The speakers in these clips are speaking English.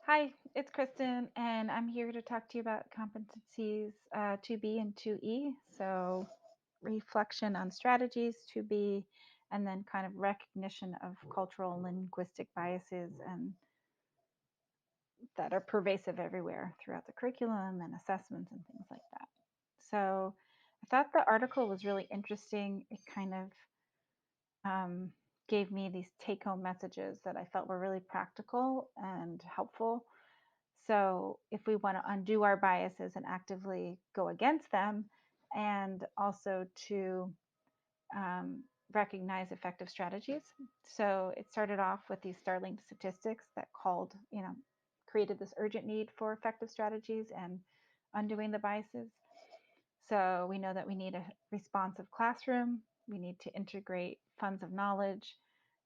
Hi, it's Kristen, and I'm here to talk to you about competencies 2B and 2E. So, reflection on strategies, 2B, and then kind of recognition of cultural and linguistic biases and that are pervasive everywhere throughout the curriculum and assessments and things like that. So, I thought the article was really interesting. It kind of um, gave me these take home messages that I felt were really practical and helpful. So, if we want to undo our biases and actively go against them, and also to um, recognize effective strategies. So, it started off with these startling statistics that created this urgent need for effective strategies and undoing the biases. So, we know that we need a responsive classroom, we need to integrate funds of knowledge,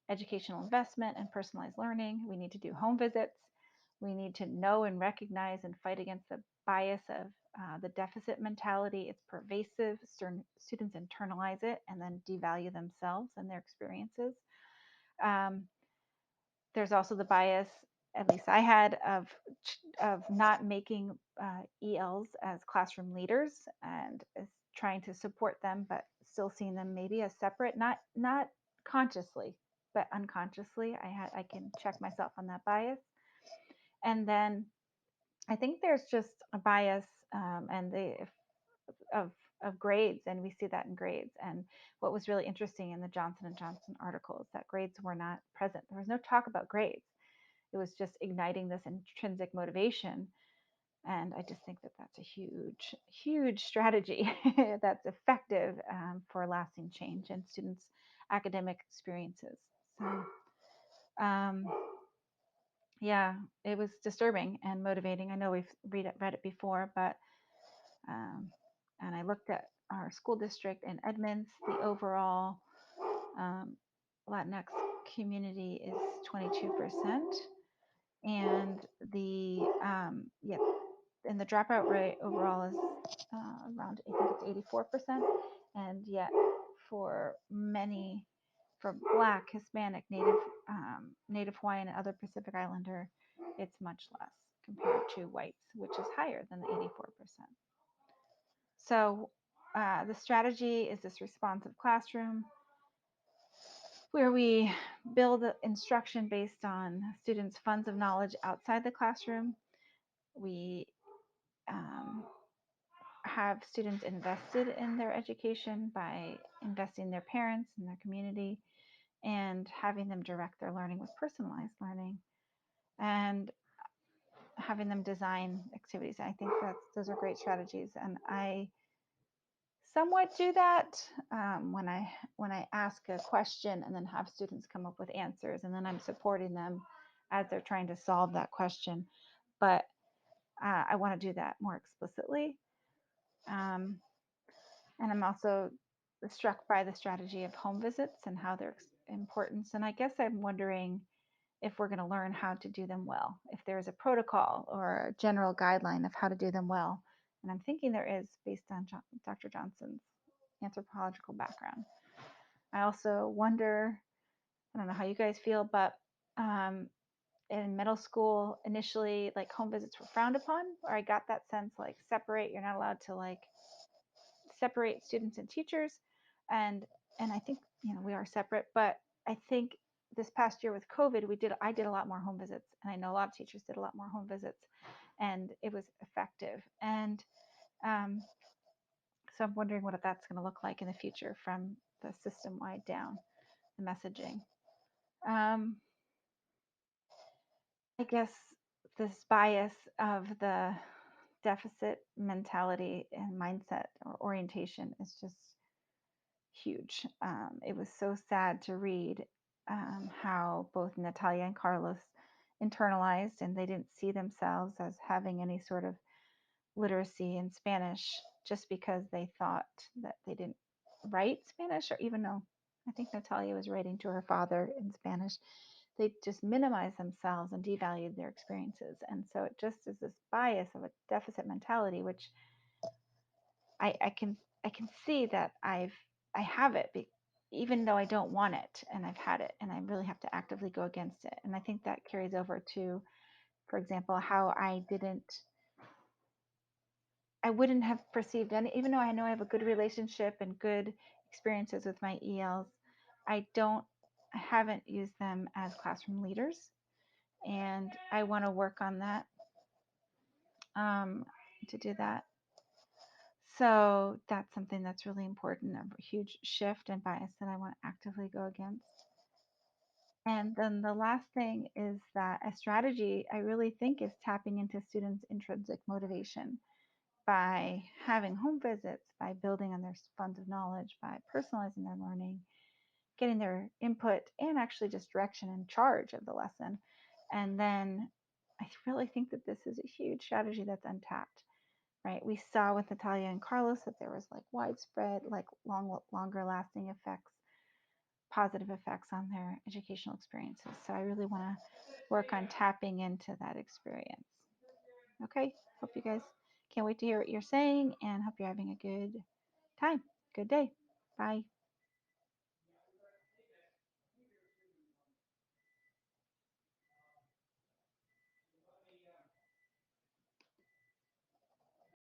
educational investment, and personalized learning. We need to do home visits. We need to know and recognize and fight against the bias of the deficit mentality. It's pervasive. Students internalize it and then devalue themselves and their experiences. Um, there's also the bias, at least I had, of not making ELs as classroom leaders and as trying to support them, but still seeing them maybe as separate, not consciously, but unconsciously. I can check myself on that bias, and then I think there's just a bias and the of of grades, and we see that in grades. And what was really interesting in the Johnson and Johnson article is that grades were not present. There was no talk about grades. It was just igniting this intrinsic motivation. And I just think that that's a huge strategy that's effective for lasting change in students' academic experiences. So, um, yeah, it was disturbing and motivating. I know we've read it before, but um, and I looked at our school district in Edmonds. The overall um, Latinx community is 22%, and the yeah, and the dropout rate overall is around, I think it's 84%, and yet for many, for Black, Hispanic, Native Hawaiian, and other Pacific Islander, it's much less compared to whites, which is higher than the 84%. So the strategy is this responsive classroom where we build instruction based on students' funds of knowledge outside the classroom. We um, have students invested in their education by investing in their parents and their community and having them direct their learning with personalized learning and having them design activities. I think those are great strategies, and I somewhat do that when I ask a question and then have students come up with answers, and then I'm supporting them as they're trying to solve that question. But I want to do that more explicitly. Um, and I'm also struck by the strategy of home visits and how they're important. And I guess I'm wondering if we're going to learn how to do them well, if there's a protocol or a general guideline of how to do them well. And I'm thinking there is based on Dr. Johnson's anthropological background. I also wonder, I don't know how you guys feel, but um, in middle school, initially, like home visits were frowned upon, or I got that sense like separate, you're not allowed to like separate students and teachers. And I think, we are separate, but I think this past year with COVID, I did a lot more home visits, and I know a lot of teachers did a lot more home visits, and it was effective. And um, so I'm wondering what that's going to look like in the future from the system wide down, the messaging. Um, I guess this bias of the deficit mentality and mindset or orientation is just huge. It was so sad to read how both Natalia and Carlos internalized, and they didn't see themselves as having any sort of literacy in Spanish just because they thought that they didn't write Spanish, or even though I think Natalia was writing to her father in Spanish. They just minimized themselves and devalued their experiences. And so it just is this bias of a deficit mentality, which I can see that I have it, even though I don't want it, and I've had it, and I really have to actively go against it. And I think that carries over to For example, how I wouldn't have perceived any, even though I know I have a good relationship and good experiences with my ELs, I haven't used them as classroom leaders. And I want to work on that to do that. So that's something that's really important, a huge shift and bias that I want to actively go against. And then the last thing is that a strategy I really think is tapping into students' intrinsic motivation by having home visits, by building on their funds of knowledge, by personalizing their learning, getting their input, and actually just direction and charge of the lesson. And then I really think that this is a huge strategy that's untapped, right? We saw with Natalia and Carlos that there was like widespread, like longer lasting effects, positive effects on their educational experiences. So I really want to work on tapping into that experience. Okay, hope you guys can't wait to hear what you're saying and hope you're having a good time. Good day. Bye.